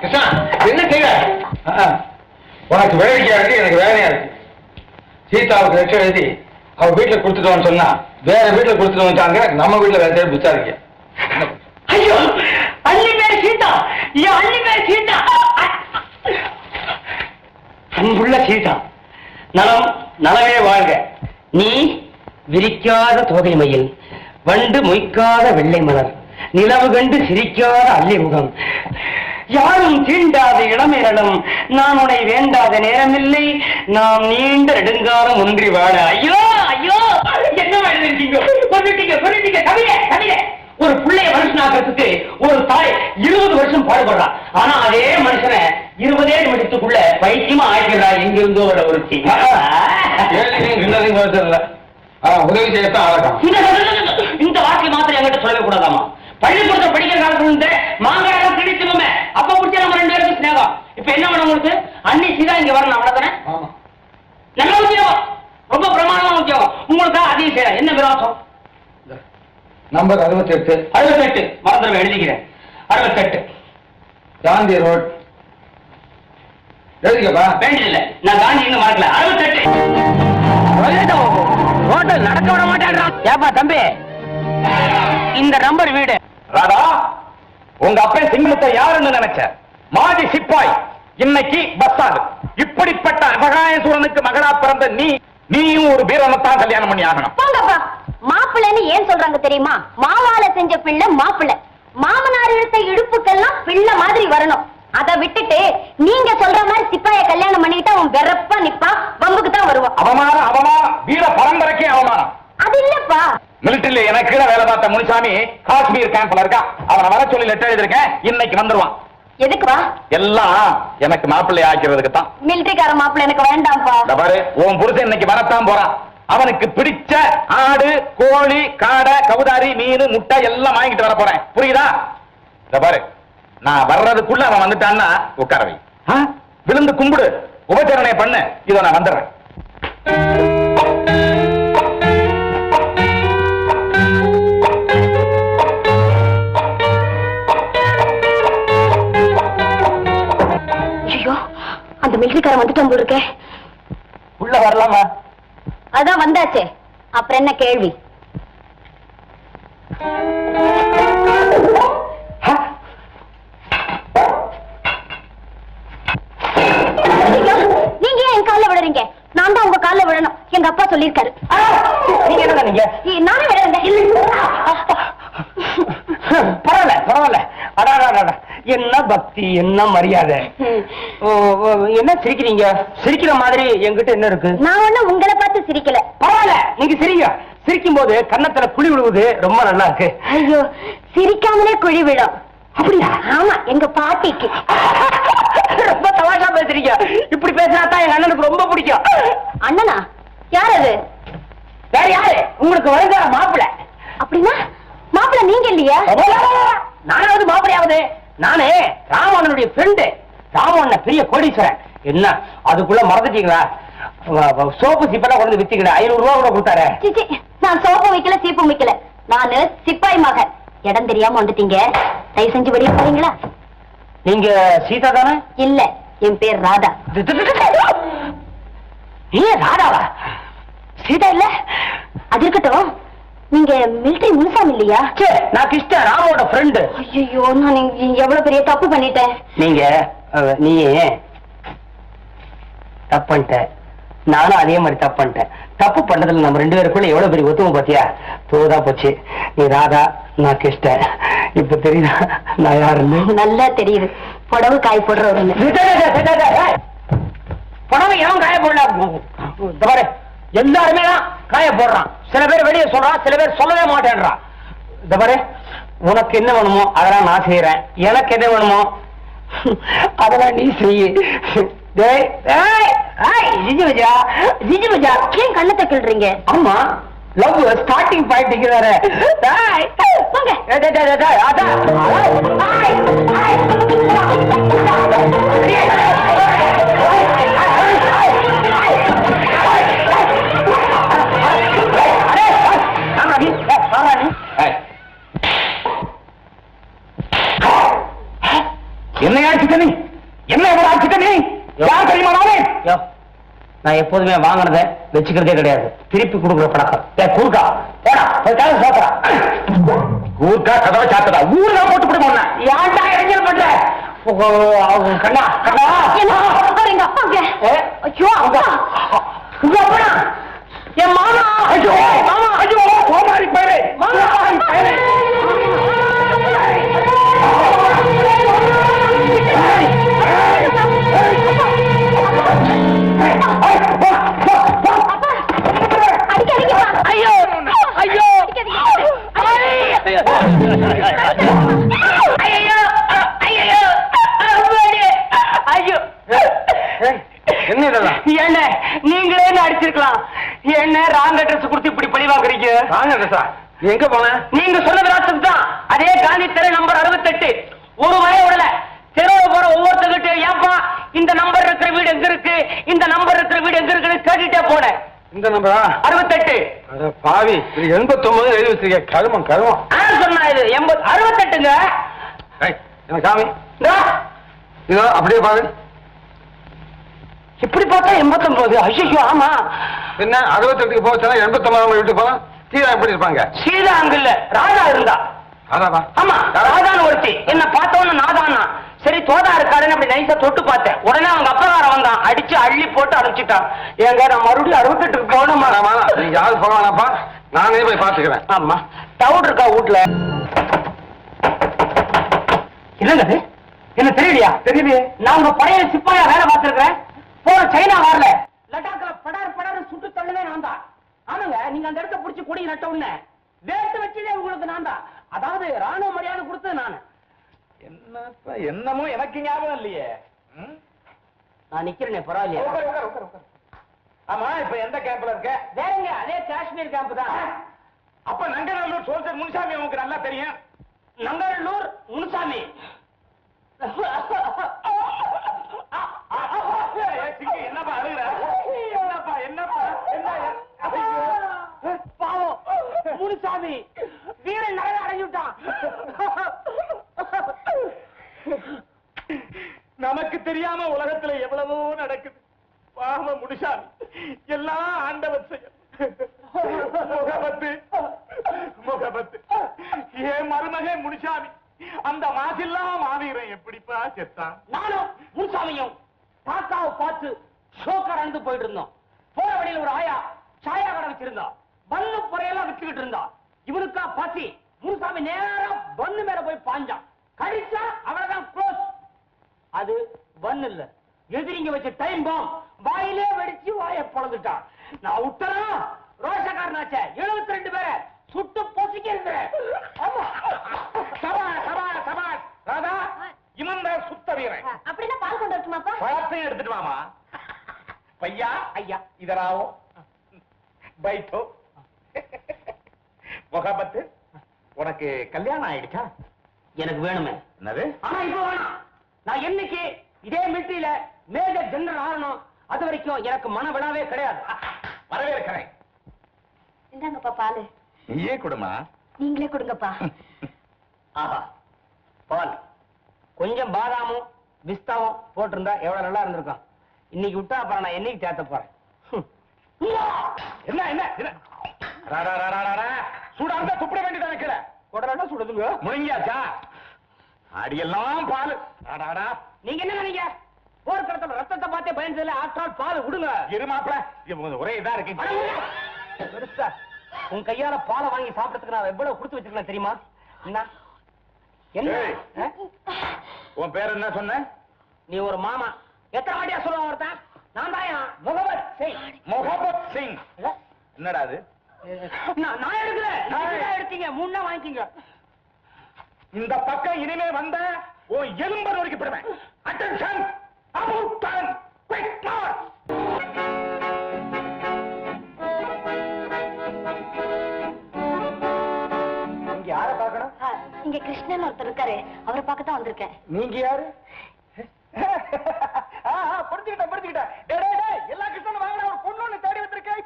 கிருஷ்ணா என்ன செய்ய? உனக்கு வேலைக்கா இருக்கு, எனக்கு வேலையா இருக்கு. சீதாவுக்கு லட்சம் எழுதி அவ வீட்டுல கொடுத்துட்டோம்னு சொன்னா வேற வீட்டுல கொடுத்துட்டு வந்தாங்க. நம்ம வீட்டுல வேற தேடி விசாரிக்க. ஐயோ, அள்ளி பேர் சீதா, அள்ளி பேர் சீதா, அன்புள்ள சீதா, நலம் நலமே வாழ்க. நீ விரிக்காத தோகை மயில், வண்டு மொய்க்காத வெள்ளை மலர், நிலவு கண்டு சிரிக்காத அல்லி முகம், யாரும் தீண்டாத இளமேரடம், நான் உன்னை வேண்டாத நேரமில்லை, நாம் நீண்ட நெடுங்காலம் ஒன்றி வாழ. ஐயோ ஐயோ, என்ன எழுதிருக்கீங்க? சொல்லிட்டீங்க கவிதை கவிதை. ஒரு பிள்ளைய மனுஷனாக்கிறதுக்கு ஒரு தாய் 20 வருஷம் பாடுபடுறா. ஆனா அதே மனுஷனை 20 நிமிஷத்துக்குள்ள பைத்தியமா ஆயிடுறா. எங்கிருந்தோ ஒருத்தி. உதவி செய்யத்தான் ஆகட்டும். இந்த வார்த்தை மாத்திரம் என்கிட்ட சொல்லவே கூடாதாமா. பள்ளிக்கூடத்தை படிக்கிற காலத்துல இருந்து மாங்காயம் கிடைச்சுமே அப்ப முடிச்ச நம்ம 2 பேருக்கு ஸ்நேகம். இப்ப என்ன வேணும் உங்களுக்கு? அண்ணி சீதா இங்க வரணும், அவ்வளவுதானே? நல்ல உத்தியோகம், ரொம்ப பிரமாணமான உத்தியோகம். உங்களுக்கு அதையும் செய்ய என்ன விரோதம்? நம்பர் 68 மறந்துடும், எழுதிக்கிறேன். 68 காந்தி ரோட். எழுதிக்கப்பா. வேண்டியதில்லை, நான் காந்தி இன்னும் மறக்கல. 68 ஹோட்டல் நடக்க விட மாட்டேன். ஏப்பா தம்பி, இந்த நம்பர் வீடு. ராதா, உங்க அப்பா சிங்கமுத்தை யாருன்னு நினைச்ச? மாஜி சிப்பாய், இன்னைக்கு பஸ்தாது. இப்படிப்பட்ட அபகாய சூரனுக்கு மகளா பிறந்த நீயும் ஒரு வீரனைத்தான் கல்யாணம் பண்ணி ஆகணும். மாப்பிள்ளைன்னு ஏன் சொல்றாங்க தெரியுமா? மாவால செஞ்ச பிள்ளை மாப்பிள்ளை. மாமனார் இழுத்த இடுப்புக்கெல்லாம் பிள்ளை மாதிரி வரணும். அதை விட்டுட்டு நீங்க சொல்ற மாதிரி சிப்பாய கல்யாணம் பண்ணிக்கிட்டு அவன் வெறப்பா நிப்பான், வம்புக்கு தான் வருவான். அவமானம் அவமானம், வீர பரம்பரைக்கே அவமானம். அது இல்லப்பா. மிலிட்டரியில எனக்கு வேலை பார்த்த முனிசாமி காஷ்மீர் கேம்ப்ல இருக்கா. அவனை வர சொல்லி லெட்டர் எழுதிருக்கேன், இன்னைக்கு வந்துருவான். எதுக்குப்பா? எல்லாம் எனக்கு மாப்பிள்ளை ஆக்கிறதுக்கு தான். மிலிட்டரிக்கார மாப்பிள்ளை எனக்கு வேண்டாம்ப்பா. பாரு, உன் புருஷன் இன்னைக்கு வரத்தான் போறான். அவனுக்கு பிடிச்ச ஆடு, கோழி, காடை, கவுதாரி, மீன், முட்டை எல்லாம் வாங்கிட்டு வர போறேன். புரியுதா? பாரு, நான் வர்றதுக்குள்ள அவன் வந்துட்டான்னா உட்கார வை. விழுந்து கும்பிடு, உபச்சரணை பண்ணு. இதோ நான் வந்துடுறேன். ஐயோ, அந்த மிலிட்டரிக்காரன் வந்துட்டான் போல இருக்கே. உள்ள வரலாமா? அதான் வந்தாச்சே, அப்புறம் என்ன கேள்வி? நீங்க என் கால விடுறீங்க? நான் தான் உங்க கால விடணும். எங்க அப்பா சொல்லிருக்காரு. நீங்க என்ன நீங்க? நானே விடுறேன். பரவாயில்ல பரவாயில்ல. அடாடா, என்ன பக்தி, என்ன மரியாதை. என்ன சிரிக்கிறீங்க? சிரிக்கிற மாதிரி என்கிட்ட என்ன இருக்கு? நான் ஒண்ணும் உங்களை பார்த்து சிரிக்கல. பரவாயில்ல, நீங்க சிரிங்க. சிரிக்கும் போது கன்னத்துல குழி விழுவுது, ரொம்ப நல்லா இருக்கு. ஐயோ, சிரிக்காமலே குழி விழும். அப்படியா? ஆமா, எங்க பாட்டிக்கு. ரொம்ப தமாஷா பேசுறீங்க. இப்படி பேசினா தான் எங்க அண்ணனுக்கு ரொம்ப பிடிக்கும். அண்ணனா? யார் அது? வேற யாரு? உங்களுக்கு வருகிற மாப்பிள்ளை. அப்படின்னா மாப்பிள்ளை நீங்க இல்லையா? நானாவது மாப்பிள்ளையாவது? நானே ராமண்ணனுடைய ஃப்ரெண்டு. ராமண்ண பெரிய கோடீஸ்வரன். என்ன அதுக்குள்ள மறந்துட்டீங்களா? சோப்பு சிப்பெல்லாம் கொண்டு வித்தீங்களா? 500 ரூபா கூட கொடுத்தாரு. நான் சோப்பு வைக்கல, சீப்பு வைக்கல. நானு சிப்பாய் மகன். இடம் தெரியாம வந்துட்டீங்க. தயவு செஞ்சு வெளியே போறீங்களா? நீங்க சீதா தானே? இல்ல, என் பேர் ராதா. ராதாவா? சீதா இல்ல? அது இருக்கட்டும், நீங்க மிலிட்டரி முனுசாமி இல்லையா? நான் கிருஷ்ண ராமோட ஃப்ரெண்டு. ஐயோ, நான் எவ்வளவு பெரிய தப்பு பண்ணிட்டேன். நீ தப்பு பண்ணிட்ட, நானும் அதே மாதிரி தப்பு பண்ணிட்டேன். தப்பு பண்ணதுல நம்ம 2 பேருக்குள்ள எவ்வளவு பெரிய ஒத்துமை பாத்தியா? தோதா போச்சு. நீ ராதா, நான் கிருஷ்ண. இப்ப தெரியுதா நான் யாருன்னு? நல்லா தெரியுது. புடவை காய் போடுறவருன்னு. புடவை எவன் காய போடல? எல்லாருமே தான் காய போடுறான். சில பேர் வெளியே சொல்றான், சில பேர் சொல்லவே மாட்டேன்றான். இந்த பாரு, உனக்கு என்ன வேணுமோ அதெல்லாம் நான் செய்யறேன். எனக்கு என்ன வேணுமோ அதெல்லாம் நீ செய்ய. ஏன் கண்ணத்தை கிள்றீங்க? ஆமா, லவ் ஸ்டார்டிங் பாயிண்ட் இருக்கிறாரு. என்ன அடிச்சுட்ட நீ? என்ன எவ்வளவு அடிச்சுட்ட நீ? யார் தெரியுமா நானே? நான் எப்போதுமே வாங்கினதை வச்சுக்கிறதே கிடையாது. திருப்பி கொடுக்குற பழக்கம். கூர்க்கா போடா, சாப்பிடா. கூர்க்கா கதவை சாத்தடா. ஊருக்கா போட்டு போட போன யார்டா இறங்கல் பண்ற? கண்ணா கண்ணா எங்க அப்பாங்க. ஐயோ அப்பா, உங்க அப்பனா? என் மாமா. ஐயோ மாமா, ஐயோ கோமாரி பையலே, கோமாரி பையலே. ஐயோ ஐயோ என்ன இதெல்லாம்? என்ன நீங்களே அடிச்சிருக்கலாம். என்ன ராங் அட்ரஸ் கொடுத்து இப்படி பழி வாங்குறீங்க? வாங்க அட்ரஸா? நீ எங்க போன? நீங்க சொன்னது ராட்சஸ் தான். அதே காந்தி தெரு நம்பர் 68. ஒரு வய விடல. தெருவில் போற ஒவ்வொருத்தர்கிட்ட ஏப்பா இந்த நம்பர் இருக்கிற வீடு எங்க இருக்கு, இந்த நம்பர் இருக்கிற வீடு எங்க இருக்குன்னு கேட்டுட்டே போனேன். இந்த நம்பரா? 68. அட பாவி, இது 89 எழுதி வச்சிருக்க. கருமம் கருமம். சொன்னா இது 80 68ங்க. எனக்கு காமி. இதோ அப்படியே பாரு. இப்படி பார்த்தா 89. ஐயோ ஆமா. என்ன 68க்கு போச்சுன்னா 89 விட்டு போலாம். சீதா எப்படி இருப்பாங்க? சீதா அங்க இல்ல, ராதா இருந்தா. அதாவா? ஆமா, ராதான்னு ஒருத்தி. என்ன பார்த்தவொன்னு நாதான்னா. சரி தோதா இருக்காருன்னு அப்படி நைஸா தொட்டு பார்த்தேன். உடனே அவங்க அப்பகாரம் வந்தான், அடிச்சு அள்ளி போட்டு அனுப்பிச்சிட்டான். ஏங்க நான் மறுபடியும் 68க்கு போகணுமா? நீங்க யாரும் போக வேணாப்பா, நானே போய் பாத்துக்கிறேன். ஆமா, டவுட் இருக்கா வீட்டுல? என்னங்க அது? என்ன தெரியலையா? தெரியலையே. நான் உங்க பழைய சிப்பாயா வேலை பார்த்திருக்கிறேன். போற சைனா வரல, லடாக்ல படார் படார் சுட்டு தள்ளுனே நான் தான். ஆமாங்க, நீங்க அந்த இடத்த புடிச்சு கொடி நட்ட உடனே வேட்டு வச்சதே உங்களுக்கு நான் தான். அதாவது ராணுவ மரியாதை கொடுத்தது நான். என்னப்பா என்னமோ எனக்கு ஞாபகம் இல்லையே. நான் நிக்கிறேனே, பரவாயில்லையா? ஆமா, இப்ப எந்த கேம்ப்ல இருக்க? வேறங்க, அதே காஷ்மீர் கேம்ப் தான். அப்ப நங்கநல்லூர் சோல்ஜர் முனுசாமி உங்களுக்கு நல்லா தெரியும். நங்கநல்லூர் முனுசாமி. என்னப்பா அழுகுற? என்னப்பா என்னப்பா என்ன? பாவம் முனுசாமி வீரன் நிறைய அடைஞ்சுட்டான். நமக்கு தெரியாம உலகத்துல எவ்வளவோ நடக்குது. பாவ முனுசாமி எல்லாம் ஆண்டவர் செய்ய. முகபத்து முகபத்து என் மருமகே முனுசாமி அந்த மாசில்லாம் மாவீரன் எப்படிப்பா செத்தான்? நானும் முனுசாமியும் தாத்தாவை பார்த்து ஷோக்கர் அந்து போயிட்டு இருந்தோம். போற வழியில ஒரு ஆயா சாயா கடை வச்சிருந்தோம். பன்னு பொறையெல்லாம் வித்துக்கிட்டு இருந்தான். இவனுக்கா பசி. முனுசாமி நேரம் பன்னு மேல போய் பாஞ்சான். கடிச்சா அவ்வளவுதான் க்ளோஸ். அது பன் இல்ல, எதிரிங்க வச்ச டைம் பாம். வாயிலே வெடிச்சு வாயை பொழந்துட்டான். நான் விட்டனா ரோஷக்காரனாச்சே 72 பேரை சுட்டு பொசிக்கிறேன். ராதா, இவன் தான் சுத்த வீரன். அப்படின்னா பால் கொண்டு வரட்டுமாப்பா? பழத்தையும் எடுத்துட்டு வாமா. பையா ஐயா இதராவோ பைட்டோ. முகபத்து, உனக்கு கல்யாணம் ஆயிடுச்சா? எனக்கு வேணுமே. என்னது? ஆனா இப்ப வேணாம். நான் என்னைக்கு இதே மிலிட்டரியில மேஜர் ஜெனரல் ஆகணும் அது வரைக்கும் எனக்கு மன விழாவே கிடையாது. வரவேற்கிறேன். இந்தாங்கப்பா பால். நீயே கொடுமா. நீங்களே கொடுங்கப்பா. ஆஹா, பால் கொஞ்சம் பாதாமும் பிஸ்தாவும் போட்டிருந்தா எவ்வளவு நல்லா இருந்திருக்கும். இன்னைக்கு விட்டா அப்புறம் நான் என்னைக்கு தேத்த போறேன். என்ன என்ன என்ன? சூடா இருந்தா துப்பிட வேண்டியதானே கீழே. உடனே சுடுதுங்க. முழுங்கியாச்சா? அடியெல்லாம் பால். நீங்க என்ன நினைக்க? போர்க்களத்துல ரத்தத்தை பார்த்தே பயந்ததுல ஆற்றால் பால் விடுங்க. இரு மாப்பிள, ஒரே இதா இருக்கு. பெருசா உன் கையால பாலை வாங்கி சாப்பிடறதுக்கு நான் எவ்வளவு கொடுத்து வச்சிருக்கேன் தெரியுமா? என்ன என்ன? உன் பேர் என்ன சொன்ன? நீ ஒரு மாமா. எத்தனை வாட்டியா சொல்லுவான் ஒருத்தன்? நான் தான் முகமது சிங். முகமது சிங் என்னடா அது? நான் எடுக்கல, நீங்க எடுத்தீங்க. 3 வாங்கிக்கீங்க. இந்த பக்கம் இனிமே வந்த உன் எலும்பு வரைக்கும் போடுவேன். Attention, about time, quick March. நீங்க யாரை பார்க்கணும்? இங்க கிருஷ்ணன் ஒருத்தர் இருக்காரு, அவரை பார்க்க தான் வந்திருக்கேன். நீங்க யாரு? புரிஞ்சுக்கிட்டேன். எல்லா கிருஷ்ணனும் வாங்கின ஒரு பொண்ணு தேடி வந்திருக்கேன்.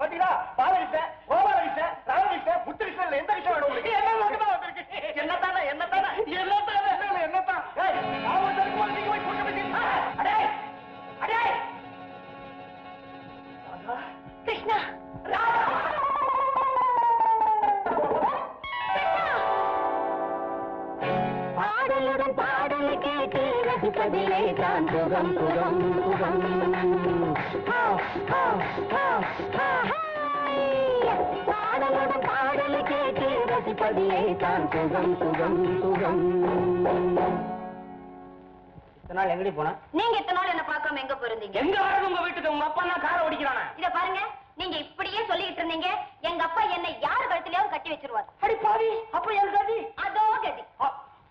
பாத்தீங்களா? பாலகிருஷ்ணன், கோபாலகிருஷ்ணன், ராமகிருஷ்ணன், புத்திகிருஷ்ணன் எந்த விஷயம் வேணும் உங்களுக்கு? என்ன கிருஷ்ணா பாடலுடன் பாடல் கேட்டு ரசிப்பதிலே தான் சுகம் சுகம் சுகம் பாடலுடன் பாடல் கேட்டு ரசிப்பதிலே தான் சுகம் சுகம் சுகம். இத்தனை நாள் எங்கடி போனா? நீங்க இத்தனை நாள் என்ன பார்க்காம எங்க போயிருந்தீங்க? எங்க வரது உங்க வீட்டுக்கு? உங்க அப்பா நான் காரை ஓடிக்கிறானா? இத பாருங்க, நீங்க இப்படியே சொல்லிட்டு இருந்தீங்க எங்க அப்பா என்னை யார் கழுத்திலயாவது கட்டி வச்சிருவார். அடி பாவி, அப்ப என் கதி அதோ கதி.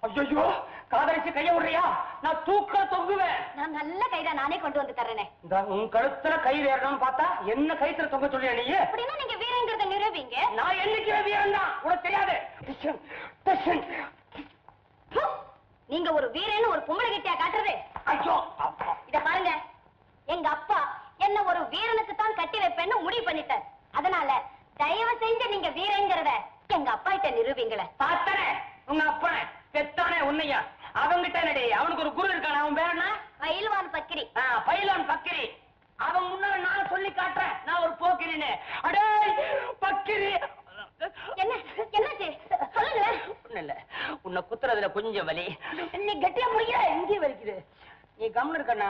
ஐயோ, காதலிச்சு கைய விடுறியா? நான் தூக்க தொங்குவேன். நான் நல்ல கைதான் நானே கொண்டு வந்து தர்றேனே. இந்த உன் கழுத்துல கை வேறணும்னு பார்த்தா என்ன கைத்துல தொங்க சொல்லியா நீ? அப்படின்னா நீங்க வீரங்கிறத நிரூபிங்க. நான் என்னைக்கு வீரன் தான், உனக்கு தெரியாது. நீங்க ஒரு வீரன்னு ஒரு பொம்பளை கிட்டியா காட்டுறது? ஐயோ, இத பாருங்க, எங்க அப்பா என்ன ஒரு வீரனுக்கு தான் கட்டி வைப்பேன்னு முடிவு பண்ணிட்டார். அதனால தயவு செஞ்சு நீங்க வீரங்கிறத எங்க அப்பா கிட்ட நிரூபிங்களே. பார்த்தனே உங்க அப்பனை பெத்தானே உன்னையா? அவங்கிட்ட நடி, அவனுக்கு ஒரு குரு இருக்கான, அவன் பேர் என்ன? பயில்வான் பக்கிரி. பைலான் பக்கிரி. அவன் முன்னால நான் சொல்லி காட்டுறேன், நான் ஒரு போக்கிரின்னு. அடே பக்கிரி. என்ன என்னாச்சு சொல்லுங்களேன். ஒண்ணு இல்ல, உன்னை குத்துறதுல கொஞ்சம் வலி. நீ கட்டியா முடிக்கிற, எங்கே வலிக்குது? நீ கம்னு இருக்கண்ணா.